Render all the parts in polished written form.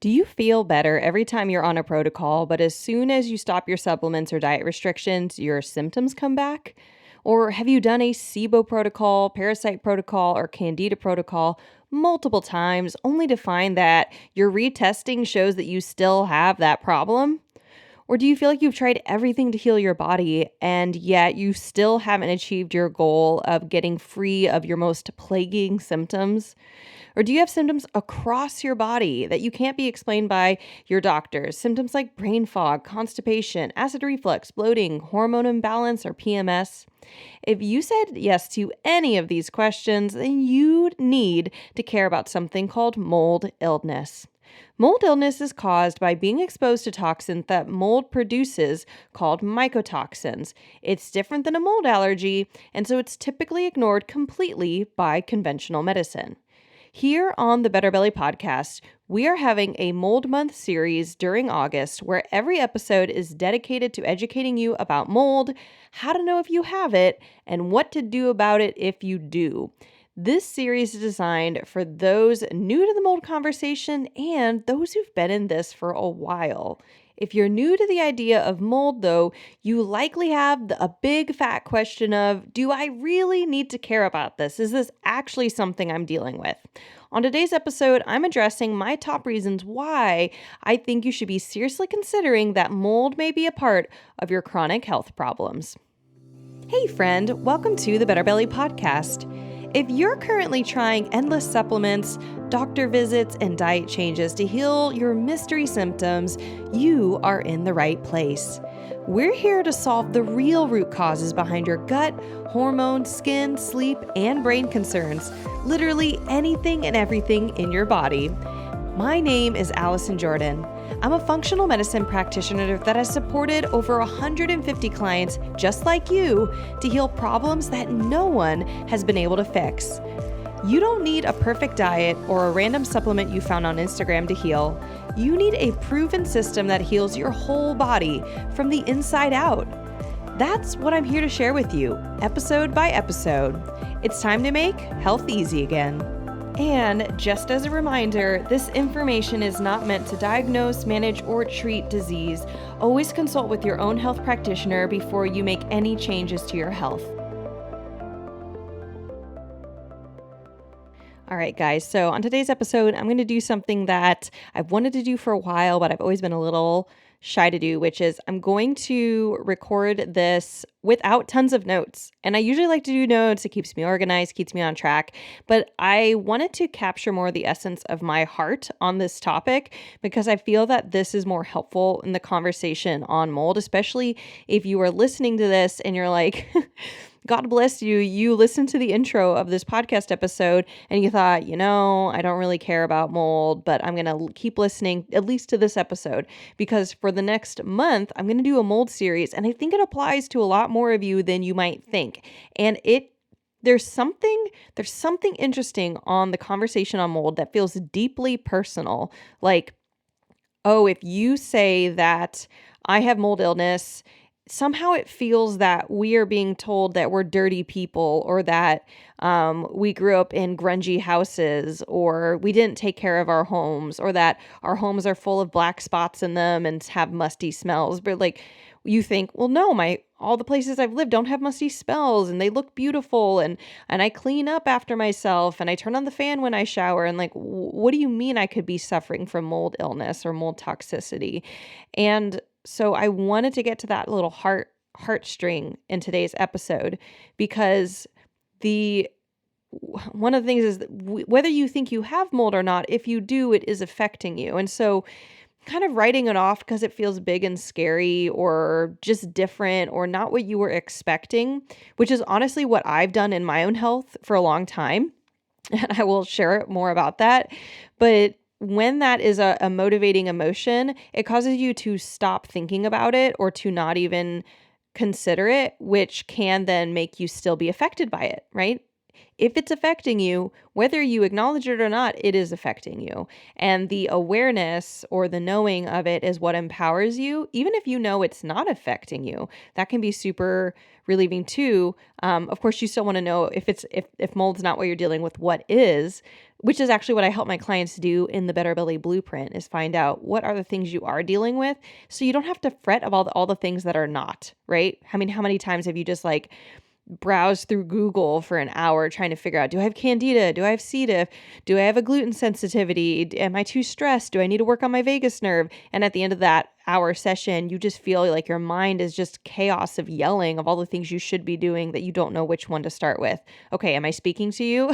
Do you feel better every time you're on a protocol, but as soon as you stop your supplements or diet restrictions, your symptoms come back? Or have you done a SIBO protocol, parasite protocol, or candida protocol multiple times only to find that your retesting shows that you still have that problem? Or do you feel like you've tried everything to heal your body and yet you still haven't achieved your goal of getting free of your most plaguing symptoms? Or do you have symptoms across your body that you can't be explained by your doctors? Symptoms like brain fog, constipation, acid reflux, bloating, hormone imbalance, or PMS? If you said yes to any of these questions, then you need to care about something called mold illness. Mold illness is caused by being exposed to toxins that mold produces called mycotoxins. It's different than a mold allergy, and so it's typically ignored completely by conventional medicine. Here on the Better Belly podcast, we are having a Mold Month series during August where every episode is dedicated to educating you about mold, how to know if you have it, and what to do about it if you do. This series is designed for those new to the mold conversation and those who've been in this for a while. If you're new to the idea of mold, though, you likely have a big fat question of, do I really need to care about this? Is this actually something I'm dealing with? On today's episode, I'm addressing my top reasons why I think you should be seriously considering that mold may be a part of your chronic health problems. Hey friend, welcome to the Better Belly podcast. If you're currently trying endless supplements, doctor visits, and diet changes to heal your mystery symptoms, you are in the right place. We're here to solve the real root causes behind your gut, hormone, skin, sleep, and brain concerns. Literally anything and everything in your body. My name is Allison Jordan. I'm a functional medicine practitioner that has supported over 150 clients just like you to heal problems that no one has been able to fix. You don't need a perfect diet or a random supplement you found on Instagram to heal. You need a proven system that heals your whole body from the inside out. That's what I'm here to share with you, episode by episode. It's time to make health easy again. And just as a reminder, this information is not meant to diagnose, manage, or treat disease. Always consult with your own health practitioner before you make any changes to your health. All right, guys. So on today's episode, I'm going to do something that I've wanted to do for a while, but I've always been a little shy to do, which is I'm going to record this without tons of notes. And I usually like to do notes. It keeps me organized, keeps me on track. But I wanted to capture more of the essence of my heart on this topic because I feel that this is more helpful in the conversation on mold, especially if you are listening to this and you're like, God bless you. You listened to the intro of this podcast episode and you thought, I don't really care about mold, but I'm going to keep listening at least to this episode because for the next month, I'm going to do a mold series. And I think it applies to a lot more of you than you might think. And there's something interesting on the conversation on mold that feels deeply personal. Like, oh, if you say that I have mold illness, somehow it feels that we are being told that we're dirty people or that we grew up in grungy houses or we didn't take care of our homes or that our homes are full of black spots in them and have musty smells. But like you think, well, no, all the places I've lived don't have musty smells and they look beautiful and I clean up after myself and I turn on the fan when I shower. And like, what do you mean I could be suffering from mold illness or mold toxicity? And so I wanted to get to that little heartstring in today's episode because one of the things is that whether you think you have mold or not, if you do, it is affecting you. And so kind of writing it off because it feels big and scary or just different or not what you were expecting, which is honestly what I've done in my own health for a long time. And I will share more about that. But when that is a motivating emotion, it causes you to stop thinking about it or to not even consider it, which can then make you still be affected by it, right? If it's affecting you, whether you acknowledge it or not, it is affecting you. And the awareness or the knowing of it is what empowers you, even if you know it's not affecting you. That can be super relieving too. Of course, you still want to know if mold's not what you're dealing with, what is, which is actually what I help my clients do in the Better Belly Blueprint, is find out what are the things you are dealing with, so you don't have to fret about all the things that are not, right? I mean, how many times have you just like browse through Google for an hour trying to figure out, do I have candida? Do I have C. diff? Do I have a gluten sensitivity? Am I too stressed? Do I need to work on my vagus nerve? And at the end of that hour session, you just feel like your mind is just chaos of yelling of all the things you should be doing that you don't know which one to start with. Okay, am I speaking to you?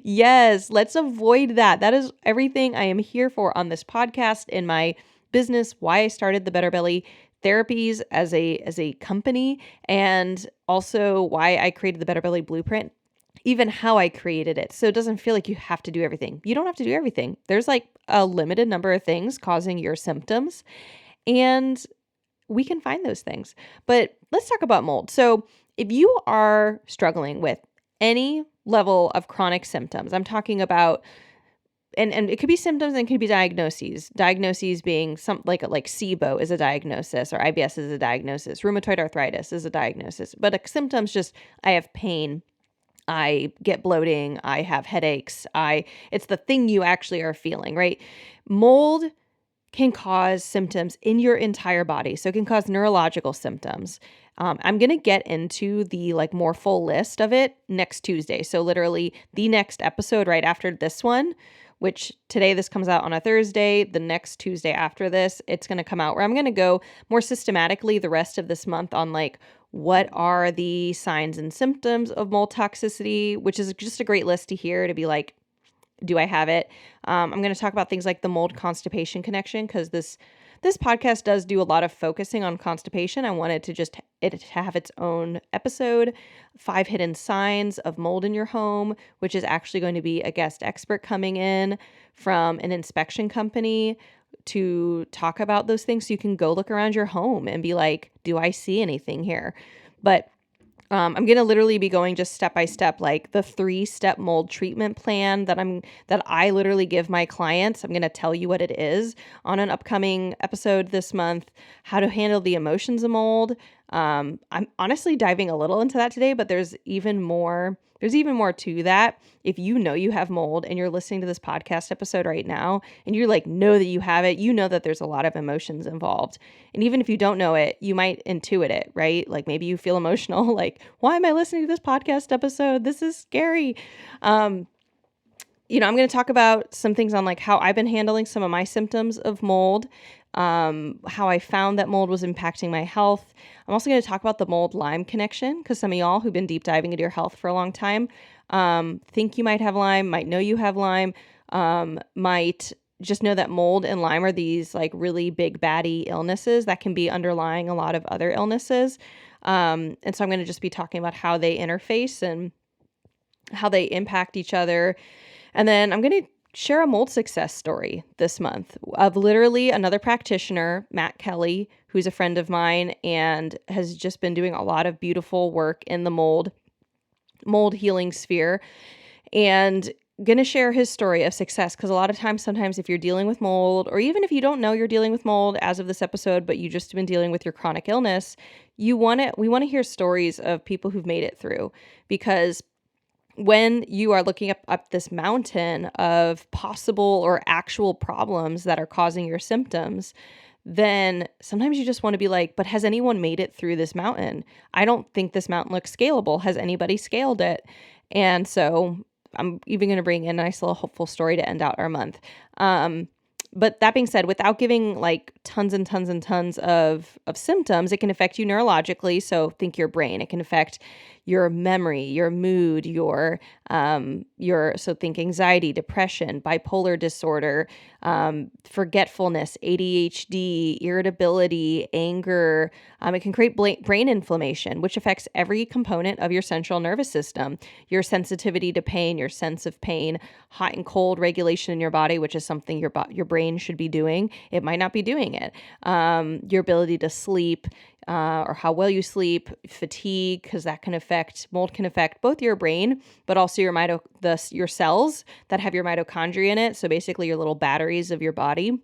Yes, let's avoid that. That is everything I am here for on this podcast, in my business, why I started the Better Belly Therapies as a company, and also why I created the Better Belly Blueprint, even how I created it. So it doesn't feel like you have to do everything. You don't have to do everything. There's like a limited number of things causing your symptoms, and we can find those things. But let's talk about mold. So if you are struggling with any level of chronic symptoms, I'm talking about, and it could be symptoms and it could be diagnoses. Diagnoses being some like SIBO is a diagnosis, or IBS is a diagnosis. Rheumatoid arthritis is a diagnosis. But symptoms, just I have pain, I get bloating, I have headaches. It's the thing you actually are feeling, right? Mold can cause symptoms in your entire body. So it can cause neurological symptoms. I'm going to get into the like more full list of it next Tuesday. So literally the next episode right after this one, which today this comes out on a Thursday, the next Tuesday after this, it's going to come out, where I'm going to go more systematically the rest of this month on like, what are the signs and symptoms of mold toxicity, which is just a great list to hear, to be like, do I have it? I'm going to talk about things like the mold constipation connection, because this podcast does do a lot of focusing on constipation. I wanted to just it to have its own episode, 5 hidden signs of mold in your home, which is actually going to be a guest expert coming in from an inspection company to talk about those things. So you can go look around your home and be like, do I see anything here? But I'm going to literally be going just step by step, like the 3-step mold treatment plan that I literally give my clients. I'm going to tell you what it is on an upcoming episode this month, how to handle the emotions of mold. I'm honestly diving a little into that today, but there's even more to that. If you know you have mold and you're listening to this podcast episode right now and you're like, know that you have it, you know that there's a lot of emotions involved. And even if you don't know it, you might intuit it, right? Like maybe you feel emotional, like, why am I listening to this podcast episode? This is scary. I'm going to talk about some things on like how I've been handling some of my symptoms of mold, how I found that mold was impacting my health. I'm also going to talk about the mold-Lyme connection, because some of y'all who've been deep diving into your health for a long time think you might have Lyme, might know you have Lyme, might just know that mold and Lyme are these like really big baddie illnesses that can be underlying a lot of other illnesses. And so I'm going to just be talking about how they interface and how they impact each other. And then I'm going to share a mold success story this month of literally another practitioner, Matt Kelly, who's a friend of mine and has just been doing a lot of beautiful work in the mold healing sphere, and going to share his story of success. Because a lot of times, sometimes if you're dealing with mold, or even if you don't know you're dealing with mold as of this episode, but you just been dealing with your chronic illness, we want to hear stories of people who've made it through, because when you are looking up this mountain of possible or actual problems that are causing your symptoms, then sometimes you just want to be like, but has anyone made it through this mountain? I don't think this mountain looks scalable. Has anybody scaled it? And so I'm even going to bring in a nice little hopeful story to end out our month. But that being said, without giving like tons and tons and tons of symptoms, it can affect you neurologically. So think your brain. It can affect your memory, your mood, so think anxiety, depression, bipolar disorder, forgetfulness, ADHD, irritability, anger. It can create brain inflammation, which affects every component of your central nervous system, your sensitivity to pain, your sense of pain, hot and cold regulation in your body, which is something your brain should be doing. It might not be doing it. Your ability to sleep, or how well you sleep, fatigue, because mold can affect both your brain, but also your cells that have your mitochondria in it. So basically your little batteries of your body.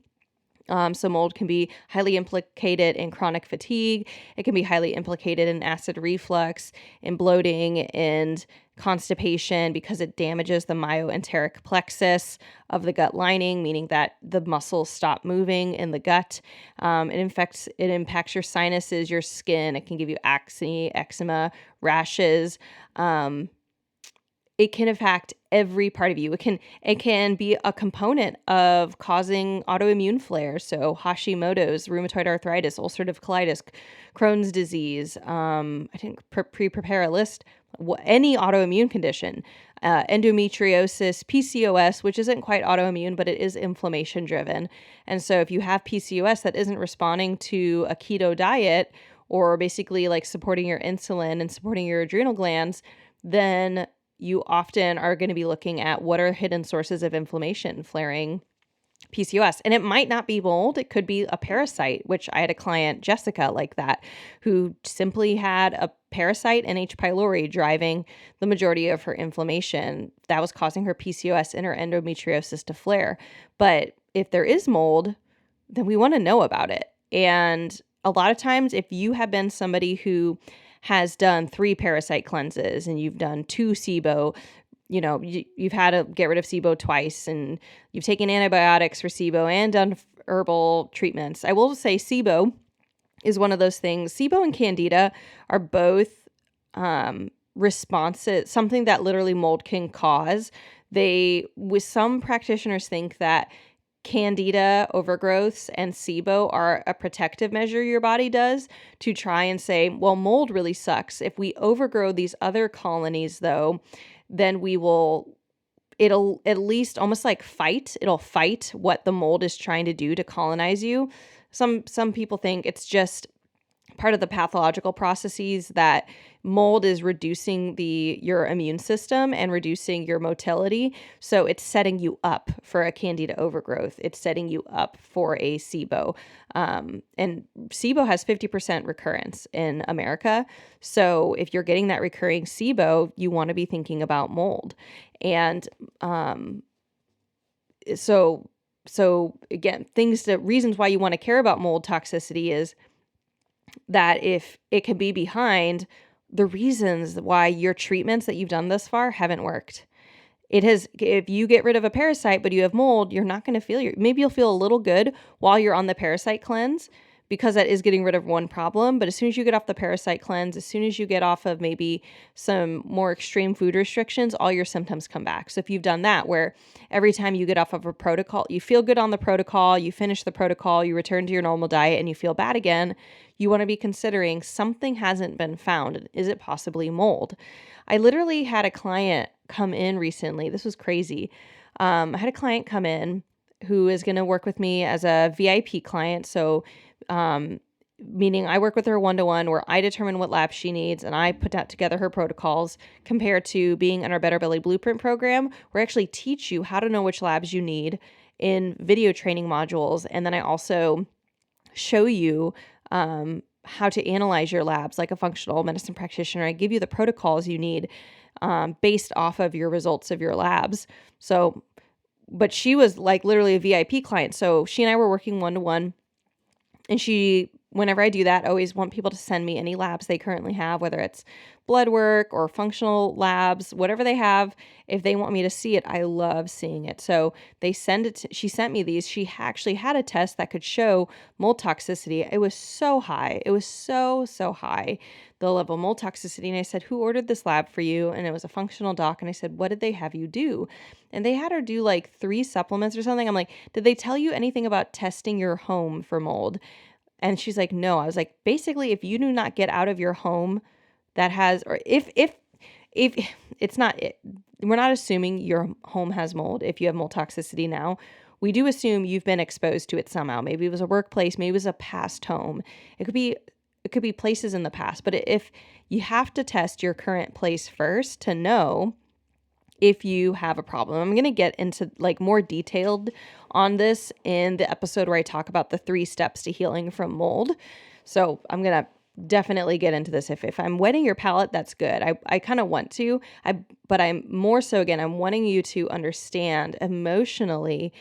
So mold can be highly implicated in chronic fatigue. It can be highly implicated in acid reflux, in bloating, and constipation because it damages the myoenteric plexus of the gut lining, meaning that the muscles stop moving in the gut. It impacts your sinuses, your skin. It can give you acne, eczema, rashes. It can affect every part of you. It can be a component of causing autoimmune flares. So Hashimoto's, rheumatoid arthritis, ulcerative colitis, Crohn's disease. I didn't prepare a list. Any autoimmune condition, endometriosis, PCOS, which isn't quite autoimmune, but it is inflammation driven. And so if you have PCOS that isn't responding to a keto diet, or basically like supporting your insulin and supporting your adrenal glands, then you often are going to be looking at what are hidden sources of inflammation flaring PCOS. And it might not be mold. It could be a parasite, which I had a client, Jessica, like that, who simply had a parasite in H. pylori driving the majority of her inflammation that was causing her PCOS and her endometriosis to flare. But if there is mold, then we want to know about it. And a lot of times, if you have been somebody who has done 3 parasite cleanses and you've done 2 SIBO, you've had to get rid of SIBO twice, and you've taken antibiotics for SIBO and done herbal treatments. I will say SIBO is one of those things. SIBO and candida are both responses, something that literally mold can cause. With some practitioners think that candida overgrowths and SIBO are a protective measure your body does to try and say, well, mold really sucks. If we overgrow these other colonies, though, then it'll at least almost like it'll fight what the mold is trying to do to colonize you. Some people think it's just part of the pathological processes that mold is reducing your immune system and reducing your motility. So it's setting you up for a candida overgrowth. It's setting you up for a SIBO. And SIBO has 50% recurrence in America. So if you're getting that recurring SIBO, you want to be thinking about mold. And so again, reasons why you want to care about mold toxicity is that if it could be behind the reasons why your treatments that you've done thus far haven't worked. If you get rid of a parasite, but you have mold, you're not going to maybe you'll feel a little good while you're on the parasite cleanse, because that is getting rid of one problem. But as soon as you get off the parasite cleanse, as soon as you get off of maybe some more extreme food restrictions, all your symptoms come back. So if you've done that, where every time you get off of a protocol, you feel good on the protocol, you finish the protocol, you return to your normal diet, and you feel bad again, you want to be considering something hasn't been found. Is it possibly mold? I literally had a client come in recently. This was crazy. I had a client come in who is going to work with me as a VIP client. So, meaning I work with her one-to-one, where I determine what labs she needs and I put that together her protocols, compared to being in our Better Belly Blueprint program, where I actually teach you how to know which labs you need in video training modules. And then I also show you how to analyze your labs like a functional medicine practitioner. I give you the protocols you need based off of your results of your labs. So, but she was like literally a VIP client. So she and I were working one-to-one, and whenever I do that, I always want people to send me any labs they currently have, whether it's blood work or functional labs, whatever they have. If they want me to see it, I love seeing it. So she sent me these. She actually had a test that could show mold toxicity. It was so high. It was so high, the level of mold toxicity. And I said, who ordered this lab for you? And it was a functional doc. And I said, what did they have you do? And they had her do like 3 supplements or something. I'm like, did they tell you anything about testing your home for mold? And she's like, no. I was like, basically, if you do not get out of your home that has, or if it's not, we're not assuming your home has mold. If you have mold toxicity now, we do assume you've been exposed to it somehow. Maybe it was a workplace, maybe it was a past home. It could be places in the past. But if you have to test your current place first to know if you have a problem. I'm going to get into like more detailed on this in the episode where I talk about the 3 steps to healing from mold. So I'm going to definitely get into this. If I'm wetting your palate, that's good. I kind of want to, but I'm more so, again, I'm wanting you to understand emotionally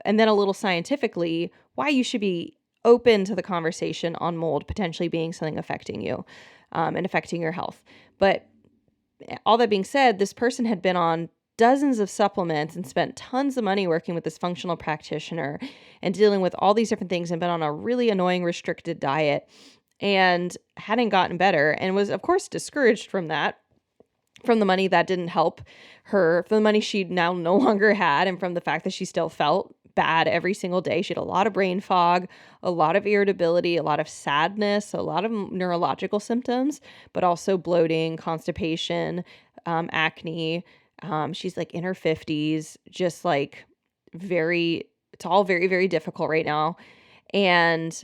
and then a little scientifically why you should be open to the conversation on mold potentially being something affecting you, and affecting your health. But all that being said, this person had been on dozens of supplements and spent tons of money working with this functional practitioner and dealing with all these different things and been on a really annoying restricted diet and hadn't gotten better, and was, of course, discouraged from that, from the money that didn't help her, from the money she now no longer had, and from the fact that she still felt bad every single day. She had a lot of brain fog, a lot of irritability, a lot of sadness, a lot of neurological symptoms, but also bloating, constipation, acne. She's like in her 50s, just like it's all very, very difficult right now. And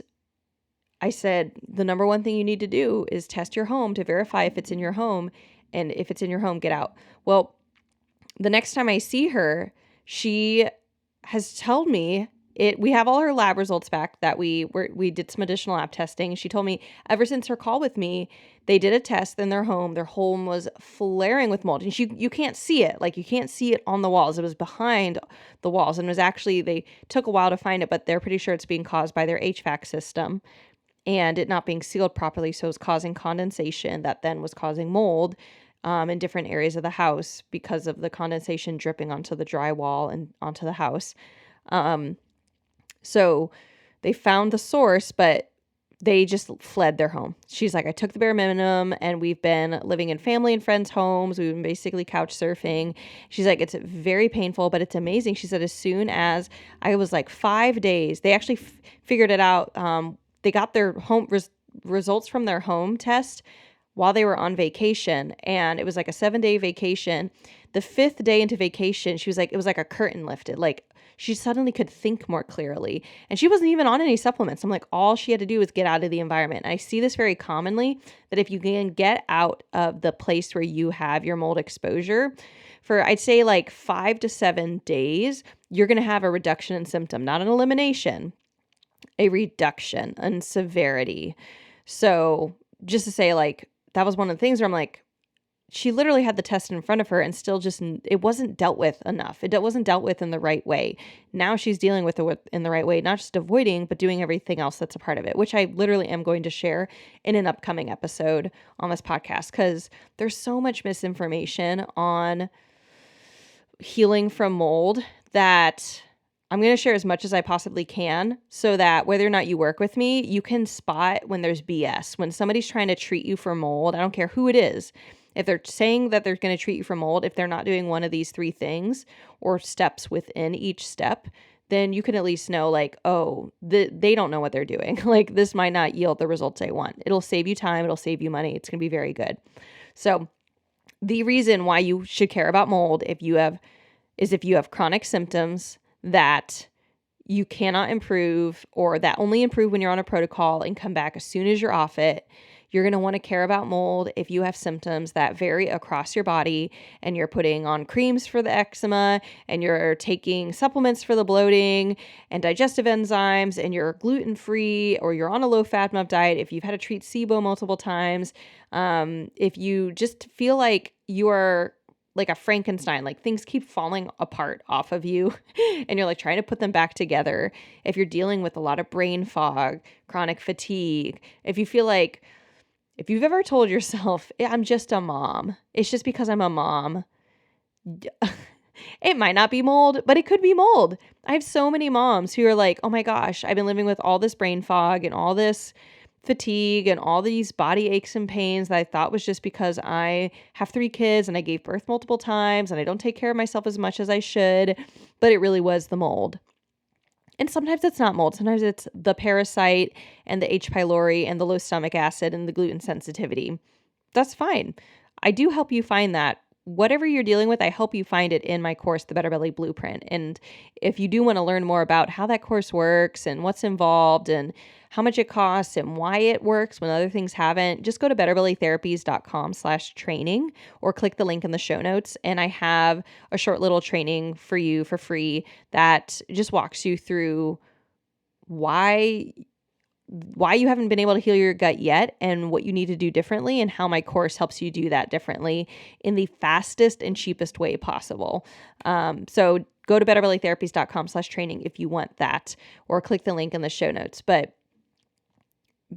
I said, the number one thing you need to do is test your home to verify if it's in your home. And if it's in your home, get out. Well, the next time I see her, she has told me we have all her lab results back that we did some additional lab testing. She told me ever since her call with me, they did a test in their home. Their home was flaring with mold. And you can't see it. Like, you can't see it on the walls. It was behind the walls, and was actually, they took a while to find it, but they're pretty sure it's being caused by their HVAC system and it not being sealed properly. So it was causing condensation that then was causing mold in different areas of the house because of the condensation dripping onto the drywall and onto the house. So they found the source, but they just fled their home. She's like, I took the bare minimum, and we've been living in family and friends' homes. We've been basically couch surfing. She's like, it's very painful, but it's amazing. She said, as soon as I was like 5 days, they actually figured it out. They got their home results from their home test while they were on vacation, and it was like a 7-day vacation. The 5th day into vacation, she was like, it was like a curtain lifted. Like, she suddenly could think more clearly, and she wasn't even on any supplements. I'm like, all she had to do was get out of the environment. And I see this very commonly, that if you can get out of the place where you have your mold exposure for, I'd say, like 5 to 7 days, you're going to have a reduction in symptom, not an elimination, a reduction in severity. So just to say, like, that was one of the things where I'm like, she literally had the test in front of her and still just, it wasn't dealt with enough. It wasn't dealt with in the right way. Now she's dealing with it in the right way, not just avoiding, but doing everything else that's a part of it, which I literally am going to share in an upcoming episode on this podcast, because there's so much misinformation on healing from mold that I'm going to share as much as I possibly can, so that whether or not you work with me, you can spot when there's BS. When somebody's trying to treat you for mold, I don't care who it is. If they're saying that they're going to treat you for mold, if they're not doing one of these 3 things or steps within each step, then you can at least know, like, oh, they don't know what they're doing. Like, this might not yield the results I want. It'll save you time. It'll save you money. It's going to be very good. So the reason why you should care about mold if you have chronic symptoms that you cannot improve, or that only improve when you're on a protocol and come back as soon as you're off it. You're going to want to care about mold if you have symptoms that vary across your body, and you're putting on creams for the eczema, and you're taking supplements for the bloating and digestive enzymes, and you're gluten-free, or you're on a low-fat diet, if you've had to treat SIBO multiple times, if you just feel like you are like a Frankenstein, like things keep falling apart off of you and you're like trying to put them back together. If you're dealing with a lot of brain fog, chronic fatigue, if you've ever told yourself, I'm just a mom, it's just because I'm a mom, it might not be mold, but it could be mold. I have so many moms who are like, oh my gosh, I've been living with all this brain fog and all this fatigue and all these body aches and pains that I thought was just because I have 3 kids and I gave birth multiple times and I don't take care of myself as much as I should, but it really was the mold. And sometimes it's not mold. Sometimes it's the parasite and the H. pylori and the low stomach acid and the gluten sensitivity. That's fine. I do help you find that. Whatever you're dealing with, I help you find it in my course, The Better Belly Blueprint. And if you do want to learn more about how that course works and what's involved and how much it costs and why it works when other things haven't, just go to betterbellytherapies.com/training or click the link in the show notes. And I have a short little training for you for free that just walks you through why why you haven't been able to heal your gut yet and what you need to do differently, and how my course helps you do that differently in the fastest and cheapest way possible. So go to betterbellytherapies.com/training if you want that, or click the link in the show notes. But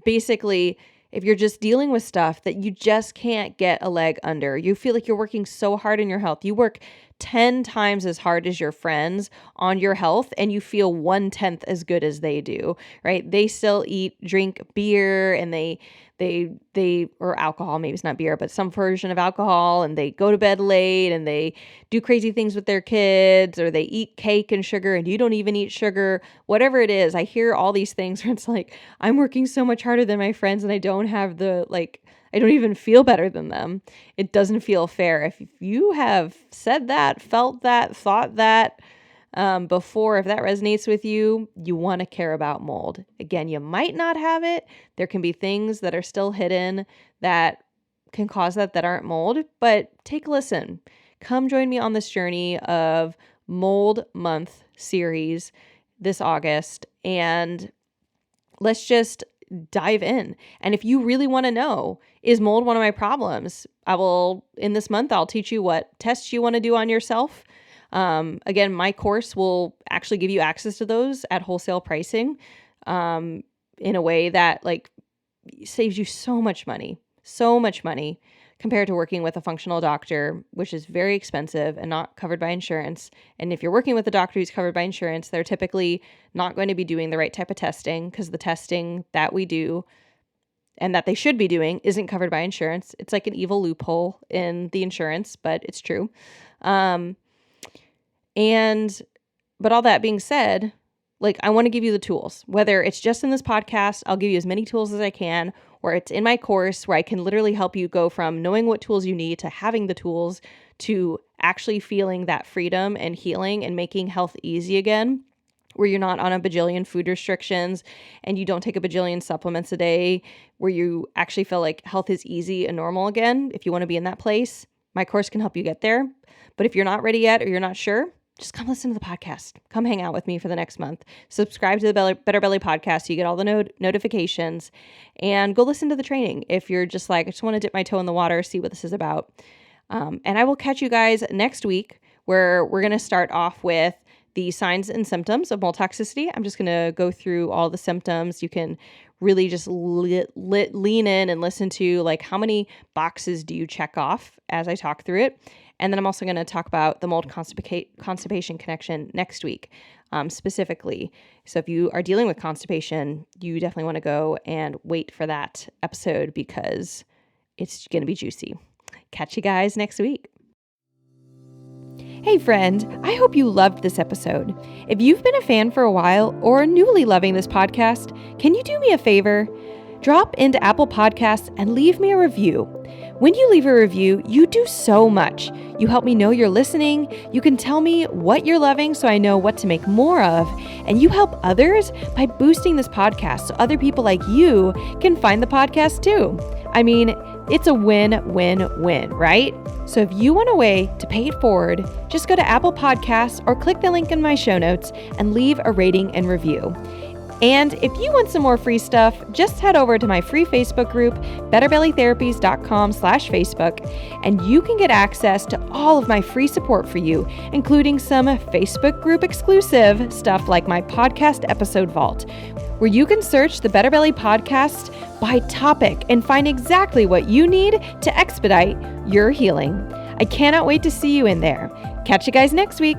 basically, if you're just dealing with stuff that you just can't get a leg under, you feel like you're working so hard in your health, you work 10 times as hard as your friends on your health, and you feel 1/10 as good as they do, right? They still drink beer, and they or alcohol, maybe it's not beer, but some version of alcohol, and they go to bed late, and they do crazy things with their kids, or they eat cake and sugar, and you don't even eat sugar, whatever it is. I hear all these things where it's like, I'm working so much harder than my friends, and I don't have I don't even feel better than them. It doesn't feel fair. If you have said that, felt that, thought that before, if that resonates with you, you want to care about mold. Again, you might not have it. There can be things that are still hidden that can cause that aren't mold, but take a listen. Come join me on this journey of Mold Month series this August, and let's just dive in. And if you really want to know, is mold one of my problems? In this month, I'll teach you what tests you want to do on yourself. Again, my course will actually give you access to those at wholesale pricing, in a way that saves you so much money compared to working with a functional doctor, which is very expensive and not covered by insurance. And if you're working with a doctor who's covered by insurance, they're typically not going to be doing the right type of testing, because the testing that we do and that they should be doing isn't covered by insurance. It's like an evil loophole in the insurance, but it's true. But all that being said, I want to give you the tools, whether it's just in this podcast, I'll give you as many tools as I can, or it's in my course where I can literally help you go from knowing what tools you need to having the tools to actually feeling that freedom and healing and making health easy again, where you're not on a bajillion food restrictions and you don't take a bajillion supplements a day, where you actually feel like health is easy and normal again. If you want to be in that place, my course can help you get there. But if you're not ready yet, or you're not sure, just come listen to the podcast. Come hang out with me for the next month. Subscribe to the Better Belly podcast so you get all the notifications, and go listen to the training if you're just I just want to dip my toe in the water, see what this is about. And I will catch you guys next week, where we're going to start off with the signs and symptoms of mold toxicity. I'm just going to go through all the symptoms. You can really just lean in and listen to how many boxes do you check off as I talk through it. And then I'm also going to talk about the mold constipation connection next week, specifically. So if you are dealing with constipation, you definitely want to go and wait for that episode, because it's going to be juicy. Catch you guys next week. Hey friend, I hope you loved this episode. If you've been a fan for a while or newly loving this podcast, can you do me a favor? Drop into Apple Podcasts and leave me a review. When you leave a review, you do so much. You help me know you're listening. You can tell me what you're loving so I know what to make more of. And you help others by boosting this podcast so other people like you can find the podcast too. I mean, it's a win-win-win, right? So if you want a way to pay it forward, just go to Apple Podcasts or click the link in my show notes and leave a rating and review. And if you want some more free stuff, just head over to my free Facebook group, betterbellytherapies.com/Facebook, and you can get access to all of my free support for you, including some Facebook group exclusive stuff like my podcast episode vault, where you can search the Better Belly podcast by topic and find exactly what you need to expedite your healing. I cannot wait to see you in there. Catch you guys next week.